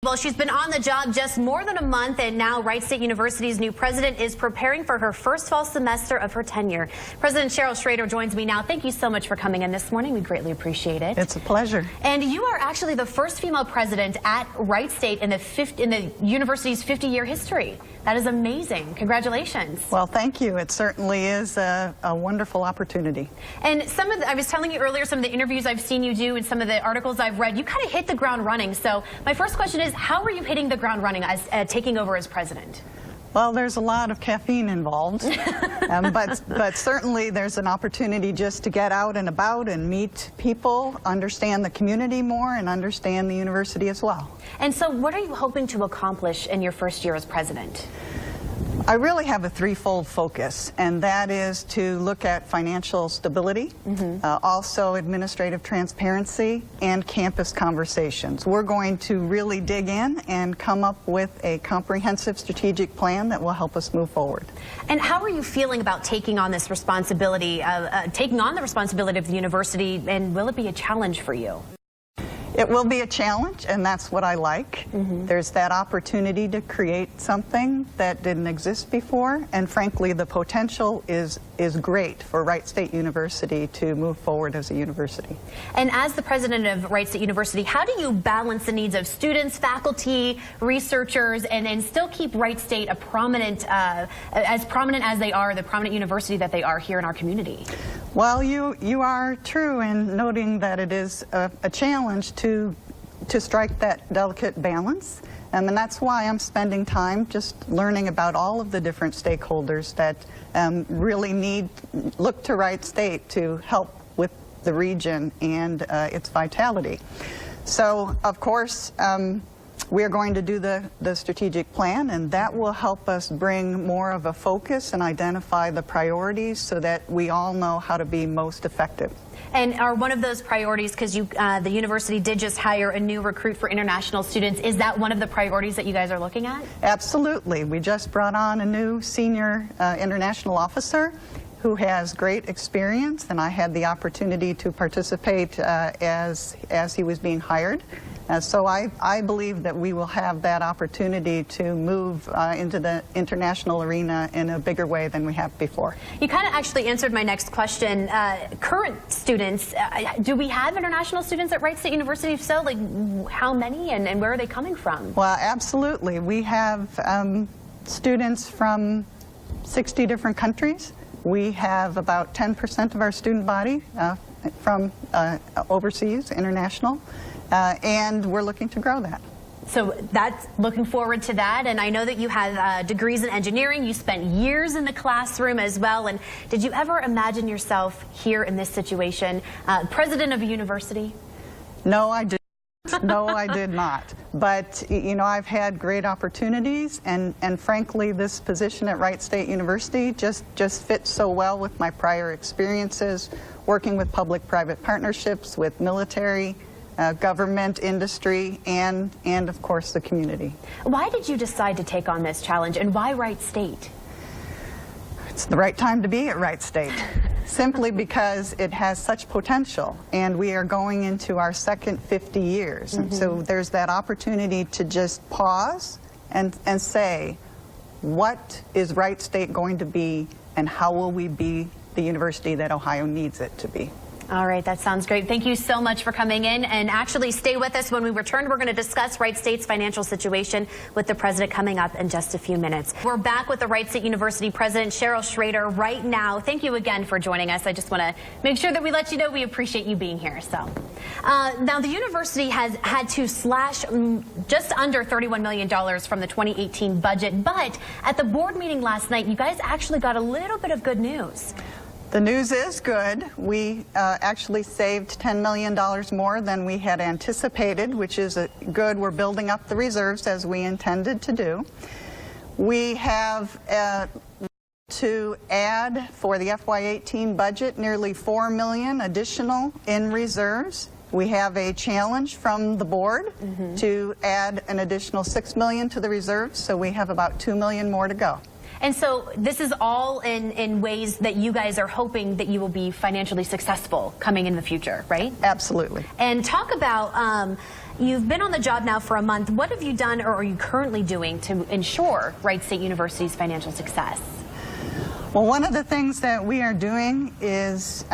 Well, she's been on the job just more than a month, and now Wright State University's new president is preparing for her first fall semester of her tenure. President Cheryl Schrader joins me now. Thank you so much for coming in this morning. We greatly appreciate it. It's a pleasure. And you are actually the first female president at Wright State in the university's 50-year history. That is amazing. Congratulations. Well, thank you. It certainly is a wonderful opportunity. And I was telling you earlier, some of the interviews I've seen you do and some of the articles I've read, you kind of hit the ground running. So my first question is, how are you hitting the ground running as taking over as president? Well, there's a lot of caffeine involved, but certainly there's an opportunity just to get out and about and meet people, understand the community more, and understand the university as well. And so what are you hoping to accomplish in your first year as president? I really have a threefold focus, and that is to look at financial stability, also administrative transparency, and campus conversations. We're going to really dig in and come up with a comprehensive strategic plan that will help us move forward. And how are you feeling about taking on this responsibility, taking on the responsibility of the university, and will it be a challenge for you? It will be a challenge, and that's what I like. There's that opportunity to create something that didn't exist before, and frankly, the potential is great for Wright State University to move forward as a university. And as the president of Wright State University, how do you balance the needs of students, faculty, researchers, and still keep Wright State a prominent, as prominent as they are, the prominent university that they are here in our community? Well, you are true in noting that it is a challenge to strike that delicate balance, and that's why I'm spending time just learning about all of the different stakeholders that really look to Wright State to help with the region and its vitality. So, of course, we're going to do the strategic plan, and that will help us bring more of a focus and identify the priorities so that we all know how to be most effective. And are one of those priorities, because the university did just hire a new recruit for international students, is that one of the priorities that you guys are looking at? Absolutely. We just brought on a new senior international officer who has great experience, and I had the opportunity to participate as he was being hired. So I believe that we will have that opportunity to move into the international arena in a bigger way than we have before. You kind of actually answered my next question. Current students, do we have international students at Wright State University? If so, like how many and where are they coming from? Well, absolutely. We have students from 60 different countries. We have about 10% of our student body from overseas, international. And we're looking to grow that. So that's looking forward to that. And I know that you have degrees in engineering. You spent years in the classroom as well. And did you ever imagine yourself here in this situation, president of a university? No, I did. No, I did not. But, you know, I've had great opportunities, and frankly, this position at Wright State University just fits so well with my prior experiences, working with public-private partnerships, with military, government, industry, and of course the community. Why did you decide to take on this challenge, and why Wright State? It's the right time to be at Wright State, simply because it has such potential, and we are going into our second 50 years. And so there's that opportunity to just pause and say, what is Wright State going to be, and how will we be the university that Ohio needs it to be? All right, that sounds great. Thank you so much for coming in, and actually stay with us. When we return, we're going to discuss Wright State's financial situation with the president coming up in just a few minutes. We're back with the Wright State University president, Cheryl Schrader, right now. Thank you again for joining us. I just want to make sure that we let you know we appreciate you being here. So now the university has had to slash just under $31 million from the 2018 budget, but at the board meeting last night, you guys actually got a little bit of good news. The news is good. We actually saved $10 million more than we had anticipated, which is good. We're building up the reserves as we intended to do. We have to add for the FY18 budget nearly $4 million additional in reserves. We have a challenge from the board to add an additional $6 million to the reserves, so we have about $2 million more to go. And so this is all in ways that you guys are hoping that you will be financially successful coming in the future, right? Absolutely. And talk about, you've been on the job now for a month. What have you done or are you currently doing to ensure Wright State University's financial success? Well, one of the things that we are doing is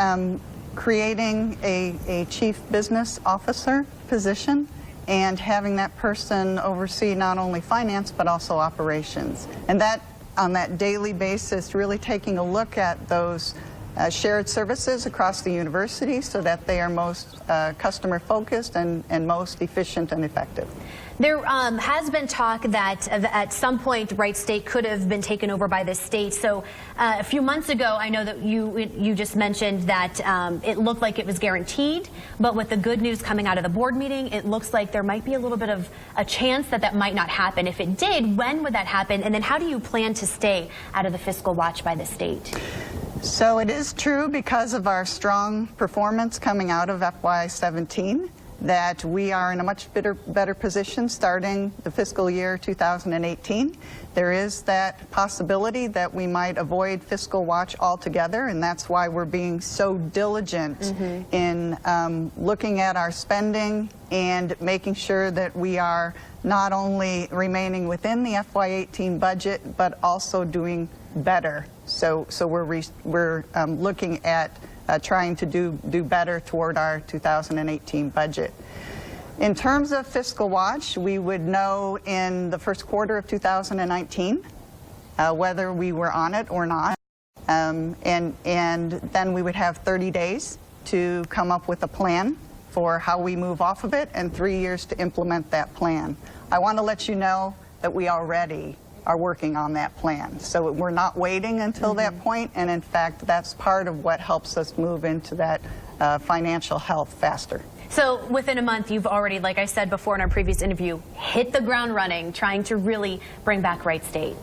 creating a chief business officer position and having that person oversee not only finance but also operations. And that on that daily basis, really taking a look at those shared services across the university so that they are most customer focused and most efficient and effective. There has been talk that at some point Wright State could have been taken over by the state. So a few months ago, I know that you just mentioned that it looked like it was guaranteed, but with the good news coming out of the board meeting, it looks like there might be a little bit of a chance that that might not happen. If it did, when would that happen? And then how do you plan to stay out of the fiscal watch by the state? So it is true, because of our strong performance coming out of FY17, that we are in a much better position starting the fiscal year 2018. There is that possibility that we might avoid fiscal watch altogether, and that's why we're being so diligent in looking at our spending and making sure that we are not only remaining within the FY18 budget, but also doing better. So we're looking at trying to do better toward our 2018 budget. In terms of fiscal watch, we would know in the first quarter of 2019 whether we were on it or not, and then we would have 30 days to come up with a plan for how we move off of it and 3 years to implement that plan. I want to let you know that we already are working on that plan. So we're not waiting until that point, and in fact, that's part of what helps us move into that financial health faster. So within a month, you've already, like I said before in our previous interview, hit the ground running, trying to really bring back Wright State.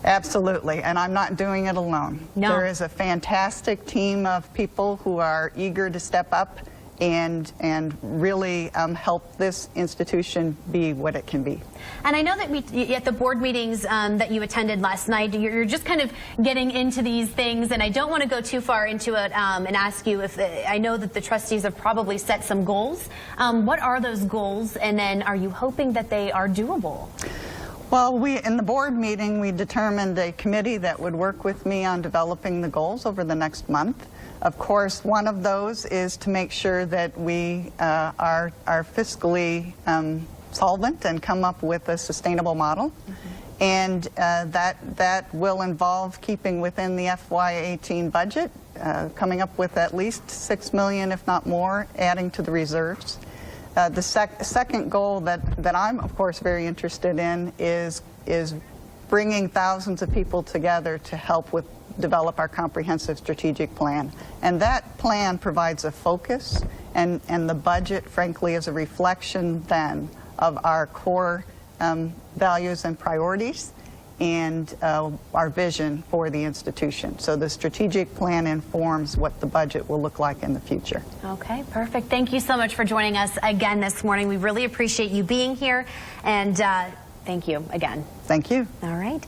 Absolutely, and I'm not doing it alone. No. There is a fantastic team of people who are eager to step up and really help this institution be what it can be. And I know that at the board meetings that you attended last night, you're just kind of getting into these things, and I don't want to go too far into it and ask you if I know that the trustees have probably set some goals. What are those goals, and then are you hoping that they are doable? Well, in the board meeting, we determined a committee that would work with me on developing the goals over the next month. Of course, one of those is to make sure that we are fiscally solvent and come up with a sustainable model. And that will involve keeping within the FY18 budget, coming up with at least $6 million, if not more, adding to the reserves. The second goal that I'm, of course, very interested in is bringing thousands of people together to help develop our comprehensive strategic plan. And that plan provides a focus, and the budget, frankly, is a reflection then of our core values and priorities and our vision for the institution. So the strategic plan informs what the budget will look like in the future. Okay, perfect. Thank you so much for joining us again this morning. We really appreciate you being here, and thank you again. Thank you. All right.